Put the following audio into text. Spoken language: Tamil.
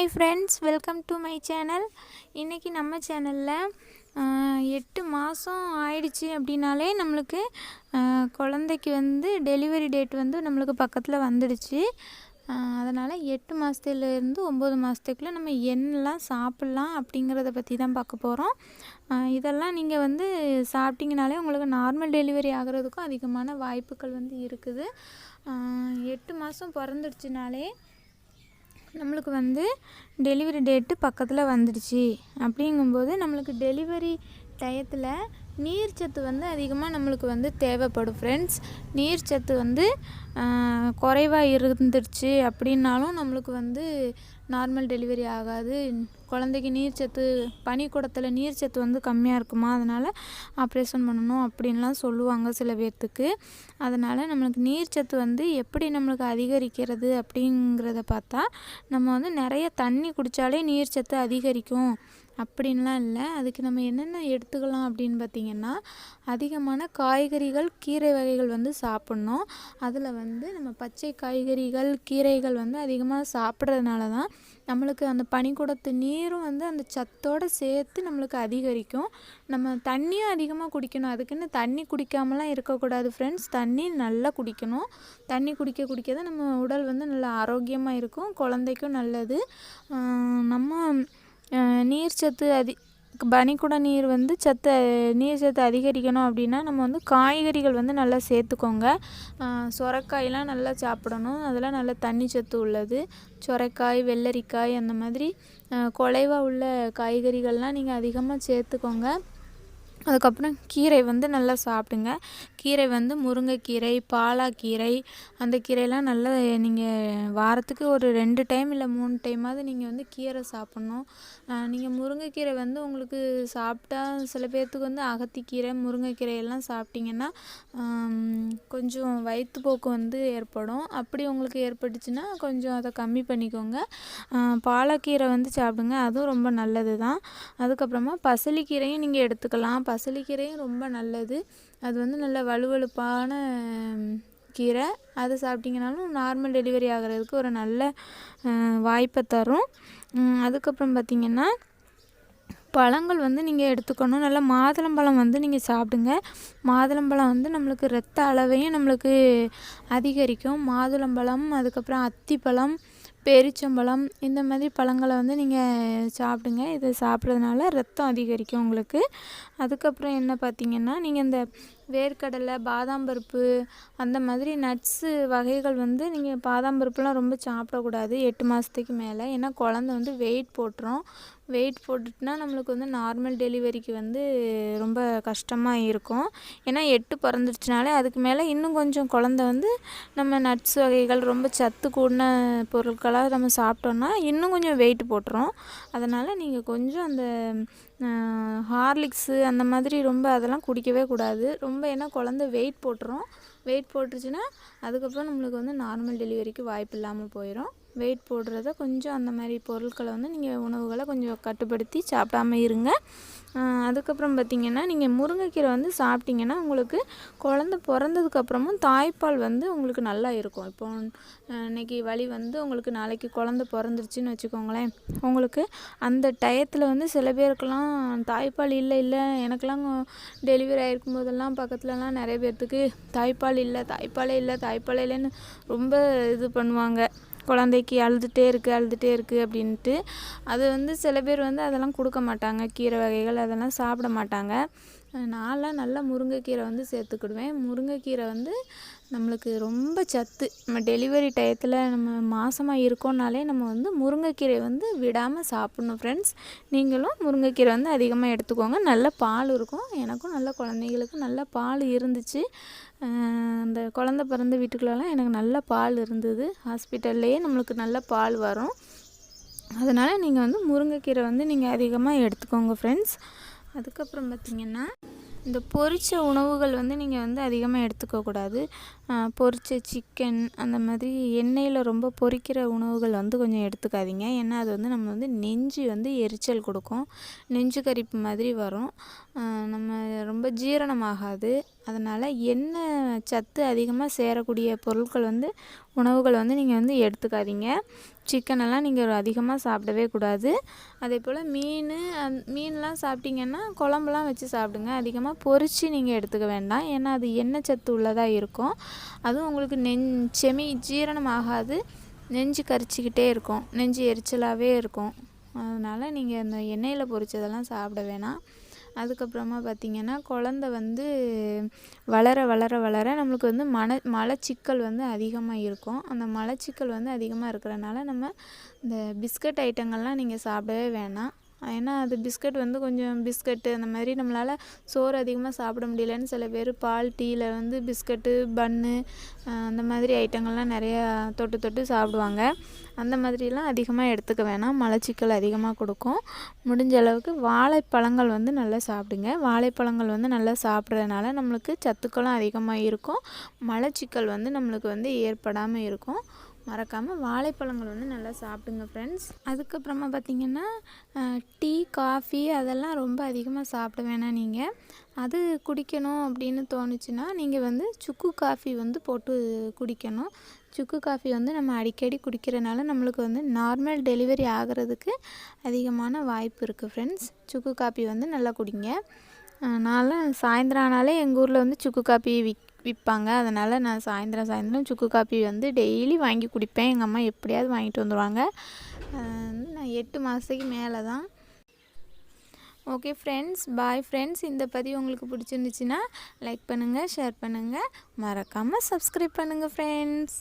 Hi friends, welcome to my channel. இன்றைக்கி நம்ம சேனலில் 8 மாதம் ஆயிடுச்சு அப்படின்னாலே நம்மளுக்கு குழந்தைக்கு டெலிவரி டேட் நம்மளுக்கு பக்கத்தில் வந்துடுச்சு. அதனால் 8 மாதத்துலேருந்து 9 மாதத்துக்குள்ளே நம்ம என்னெல்லாம் சாப்பிட்லாம் அப்படிங்கிறத பற்றி தான் பார்க்க போகிறோம். இதெல்லாம் நீங்கள் சாப்பிட்டிங்கனாலே உங்களுக்கு நார்மல் டெலிவரி ஆகிறதுக்கும் அதிகமான வாய்ப்புகள் இருக்குது. 8 மாதம் பிறந்துடுச்சுனாலே நம்மளுக்கு டெலிவரி டேட்டு பக்கத்தில் வந்துடுச்சு. அப்படிங்கும்போது நம்மளுக்கு டெலிவரி டயத்தில் நீர்ச்சத்து அதிகமாக நம்மளுக்கு தேவைப்படும் ஃப்ரெண்ட்ஸ். நீர்ச்சத்து குறைவாக இருந்துருச்சு அப்படின்னாலும் நம்மளுக்கு நார்மல் டெலிவரி ஆகாது. குழந்தைக்கு நீர்ச்சத்து பனிக்கூடத்தில் நீர்ச்சத்து கம்மியாக இருக்குமா, அதனால் ஆப்ரேஷன் பண்ணணும் அப்படின்லாம் சொல்லுவாங்க சில பேர்த்துக்கு. அதனால் நம்மளுக்கு நீர்ச்சத்து எப்படி நம்மளுக்கு அதிகரிக்கிறது அப்படிங்கிறத பார்த்தா, நம்ம நிறைய தண்ணி குடித்தாலே நீர்ச்சத்து அதிகரிக்கும் அப்படின்லாம் இல்லை. அதுக்கு நம்ம என்னென்ன எடுத்துக்கலாம் அப்படின்னு பார்த்திங்கன்னா, அதிகமான காய்கறிகள் கீரை வகைகள் சாப்பிட்ணும். அதில் நம்ம பச்சை காய்கறிகள் கீரைகள் அதிகமாக சாப்பிட்றதுனால தான் நம்மளுக்கு அந்த பனிக்கூடத்து நீரும் அந்த சத்தோடு சேர்த்து நம்மளுக்கு அதிகரிக்கும். நம்ம தண்ணியும் அதிகமாக குடிக்கணும். அதுக்குன்னு தண்ணி குடிக்காமலாம் இருக்கக்கூடாது ஃப்ரெண்ட்ஸ். தண்ணி நல்லா குடிக்கணும். தண்ணி குடிக்க குடிக்க தான் நம்ம உடல் நல்லா ஆரோக்கியமாக இருக்கும், குழந்தைக்கும் நல்லது. நம்ம நீர்ச்சத்து பனிக்கூட நீர் நீர்ச்சத்து அதிகரிக்கணும் அப்படின்னா நம்ம காய்கறிகள் நல்லா சேர்த்துக்கோங்க. சொரைக்காயெலாம் நல்லா சாப்பிடணும். அதெல்லாம் நல்ல தண்ணி சத்து உள்ளது. சொரைக்காய், வெள்ளரிக்காய் அந்த மாதிரி குலைவாக உள்ள காய்கறிகள்லாம் நீங்கள் அதிகமாக சேர்த்துக்கோங்க. அதுக்கப்புறம் கீரை நல்லா சாப்பிடுங்க. கீரை முருங்கைக்கீரை, பாலாக்கீரை, அந்த கீரையெல்லாம் நல்லா நீங்கள் வாரத்துக்கு ஒரு 2 டைம் இல்லை 3 டைமாவது நீங்கள் கீரை சாப்பிட்ணும். நீங்கள் முருங்கைக்கீரை உங்களுக்கு சாப்பிட்டா சில பேர்த்துக்கு அகத்திக்கீரை, முருங்கைக்கீரை எல்லாம் சாப்பிட்டிங்கன்னா கொஞ்சம் வயிற்றுப்போக்கு ஏற்படும். அப்படி உங்களுக்கு ஏற்பட்டுச்சுன்னா கொஞ்சம் அதை கம்மி பண்ணிக்கோங்க. பாலாக்கீரை சாப்பிடுங்க, அதுவும் ரொம்ப நல்லது தான். அதுக்கப்புறமா பசலிக்கீரையும் நீங்கள் எடுத்துக்கலாம். பசலிக்கீரையும் ரொம்ப நல்லது. அது நல்ல வலுவலுப்பான கீரை. அதை சாப்பிட்டிங்கனாலும் நார்மல் டெலிவரி ஆகிறதுக்கு ஒரு நல்ல வாய்ப்பை தரும். அதுக்கப்புறம் பார்த்திங்கன்னா, பழங்கள் நீங்கள் எடுத்துக்கணும். நல்லா மாதுளம்பழம் நீங்கள் சாப்பிடுங்க. மாதுளம்பழம் நம்மளுக்கு ரத்த அளவையும் நம்மளுக்கு அதிகரிக்கும். மாதுளம்பழம், அதுக்கப்புறம் அத்திப்பழம், பேரிச்சம்பழம், இந்த மாதிரி பழங்களை நீங்கள் சாப்பிடுங்க. இதை சாப்பிட்றதுனால ரத்தம் அதிகரிக்கும் உங்களுக்கு. அதுக்கப்புறம் என்ன பார்த்திங்கன்னா, நீங்கள் இந்த வேர்க்கடலை, பாதாம் பருப்பு, அந்த மாதிரி நட்ஸு வகைகள் நீங்கள் பாதாம் பருப்புலாம் ரொம்ப சாப்பிடக்கூடாது 8 மாதத்துக்கு மேலே. ஏன்னா குழந்த வெயிட் போட்டுரும். வெயிட் போட்டுட்டுனா நம்மளுக்கு நார்மல் டெலிவரிக்கு ரொம்ப கஷ்டமாக இருக்கும். ஏன்னா 8 பிறந்துருச்சுனாலே அதுக்கு மேலே இன்னும் கொஞ்சம் குழந்த நம்ம நட்ஸ் வகைகள் ரொம்ப சத்து கூடின பொருட்களாக நம்ம சாப்பிட்டோன்னா இன்னும் கொஞ்சம் வெயிட் போட்டுரும். அதனால் நீங்கள் கொஞ்சம் அந்த ஹார்லிக்ஸு அந்த மாதிரி ரொம்ப அதெல்லாம் குடிக்கவே கூடாது ரொம்ப. ஏன்னா குழந்த வெயிட் போட்டுரும். வெயிட் போட்டுருச்சுன்னா அதுக்கப்புறம் நம்மளுக்கு நார்மல் டெலிவரிக்கு வாய்ப்பு இல்லாமல் போயிடும். வெயிட் போடுறத கொஞ்சம் அந்த மாதிரி பொருட்களை நீங்கள் உணவுகளை கொஞ்சம் கட்டுப்படுத்தி சாப்பிடாம இருங்க. அதுக்கப்புறம் பார்த்திங்கன்னா, நீங்கள் முருங்கைக்கீரை சாப்பிட்டிங்கன்னா உங்களுக்கு குழந்த பிறந்ததுக்கப்புறமும் தாய்ப்பால் உங்களுக்கு நல்லா இருக்கும். இப்போ இன்றைக்கி வலி உங்களுக்கு நாளைக்கு குழந்த பிறந்துருச்சுன்னு வச்சுக்கோங்களேன். உங்களுக்கு அந்த டயத்தில் சில பேருக்கெல்லாம் தாய்ப்பால் இல்லை எனக்கெல்லாம் டெலிவரி ஆகிருக்கும் போதெல்லாம் பக்கத்துலலாம் நிறைய பேர்த்துக்கு தாய்ப்பாலே இல்லைன்னு ரொம்ப இது பண்ணுவாங்க. குழந்தைக்கு அழுதுகிட்டே இருக்குது அப்படின்ட்டு. அது சில பேர் அதெல்லாம் கொடுக்க மாட்டாங்க. கீரை வகைகள் அதெல்லாம் சாப்பிட மாட்டாங்க. நான்லாம் நல்லா முருங்கைக்கீரை சேர்த்துக்கிடுவேன். முருங்கைக்கீரை நம்மளுக்கு ரொம்ப சத்து. நம்ம டெலிவரி டயத்தில் நம்ம மாதமாக இருக்கோன்னாலே நம்ம முருங்கைக்கீரை விடாமல் சாப்பிட்ணும் ஃப்ரெண்ட்ஸ். நீங்களும் முருங்கைக்கீரை அதிகமாக எடுத்துக்கோங்க. நல்ல பால் இருக்கும். எனக்கும் நல்ல குழந்தைகளுக்கும் நல்ல பால் இருந்துச்சு. அந்த குழந்த பிறந்த வீட்டுக்குள்ளெல்லாம் எனக்கு நல்ல பால் இருந்தது. ஹாஸ்பிட்டல்லையே நம்மளுக்கு நல்ல பால் வரும். அதனால் நீங்கள் முருங்கைக்கீரை நீங்கள் அதிகமாக எடுத்துக்கோங்க ஃப்ரெண்ட்ஸ். அதுக்கப்புறம் பார்த்திங்கன்னா, இந்த பொரிச்ச உணவுகள் நீங்கள் அதிகமாக எடுத்துக்கக்கூடாது. பொரிச்ச சிக்கன் அந்த மாதிரி எண்ணெயில் ரொம்ப பொரிக்கிற உணவுகள் கொஞ்சம் எடுத்துக்காதீங்க. ஏன்னா அது நம்ம நெஞ்சு எரிச்சல் கொடுக்கும். நெஞ்சு கரிப்பு மாதிரி வரும். நம்ம ரொம்ப ஜீரணமாகாது. அதனால் எண்ணெய் சத்து அதிகமாக சேரக்கூடிய பொருட்கள் வந்து உணவுகள் வந்து நீங்கள் வந்து எடுத்துக்காதீங்க. சிக்கனெல்லாம் நீங்கள் அதிகமாக சாப்பிடவே கூடாது. அதே போல் மீன்லாம் சாப்பிட்டிங்கன்னா குழம்புலாம் வச்சு சாப்பிடுங்க. அதிகமாக பொரித்து நீங்கள் எடுத்துக்க வேண்டாம். ஏன்னா அது எண்ணெய் சத்து உள்ளதாக இருக்கும். அதுவும் உங்களுக்கு ஜீரணம் ஆகாது. நெஞ்சு கரிச்சிக்கிட்டே இருக்கும், நெஞ்சு எரிச்சலாகவே இருக்கும். அதனால் நீங்கள் அந்த எண்ணெயில் பொரிச்சதெல்லாம் சாப்பிட வேணாம். அதுக்கப்புறமா பார்த்திங்கன்னா குழந்த வந்து வளர வளர வளர நம்மளுக்கு வந்து மலச்சிக்கல் வந்து அதிகமாக இருக்கும். அந்த மலச்சிக்கல் வந்து அதிகமாக இருக்கிறனால நம்ம இந்த பிஸ்கட் ஐட்டங்கள்லாம் நீங்கள் சாப்பிடவே வேணாம். ஏன்னா அது பிஸ்கட் வந்து கொஞ்சம் பிஸ்கட்டு அந்த மாதிரி நம்மளால் சோறு அதிகமாக சாப்பிட முடியலன்னு சில பேர் பால் டீயில் வந்து பிஸ்கட்டு பன்னு அந்த மாதிரி ஐட்டங்கள்லாம் நிறையா தொட்டு சாப்பிடுவாங்க. அந்த மாதிரிலாம் அதிகமாக எடுத்துக்க வேணாம். மலச்சிக்கல் அதிகமாக கொடுக்கும். முடிஞ்ச அளவுக்கு வாழைப்பழங்கள் வந்து நல்லா சாப்பிடுங்க. வாழைப்பழங்கள் வந்து நல்லா சாப்பிட்றதுனால நம்மளுக்கு சத்துக்களும் அதிகமாக இருக்கும். மலச்சிக்கல் வந்து நம்மளுக்கு வந்து ஏற்படாமல் இருக்கும். மறக்காமல் வாழைப்பழங்கள் வந்து நல்லா சாப்பிடுங்க ஃப்ரெண்ட்ஸ். அதுக்கப்புறமா பார்த்திங்கன்னா டீ காஃபி அதெல்லாம் ரொம்ப அதிகமாக சாப்பிட வேணாம். நீங்கள் அது குடிக்கணும் அப்படின்னு தோணுச்சுன்னா நீங்கள் வந்து சுக்கு காஃபி வந்து போட்டு குடிக்கணும். சுக்கு காஃபி வந்து நம்ம அடிக்கடி குடிக்கிறனால நம்மளுக்கு வந்து நார்மல் டெலிவரி ஆகிறதுக்கு அதிகமான வாய்ப்பு இருக்குது ஃப்ரெண்ட்ஸ். சுக்கு காஃபி வந்து நல்லா குடிங்க. நான்லாம் சாயந்தரம் ஆனாலே எங்கள் ஊரில் வந்து சுக்கு காஃபி விற்பாங்க. அதனால் நான் சாயந்தரம் சுக்கு காஃபி வந்து டெய்லி வாங்கி குடிப்பேன். எங்கள் அம்மா எப்படியாவது வாங்கிட்டு வந்துடுவாங்க. நான் 8 மாதத்துக்கு மேலே தான். Okay friends, bye friends. இந்த பதிவு உங்களுக்கு பிடிச்சிருந்துச்சுன்னா லைக் பண்ணுங்கள், ஷேர் பண்ணுங்கள், மறக்காமல் சப்ஸ்கிரைப் பண்ணுங்கள் ஃப்ரெண்ட்ஸ்.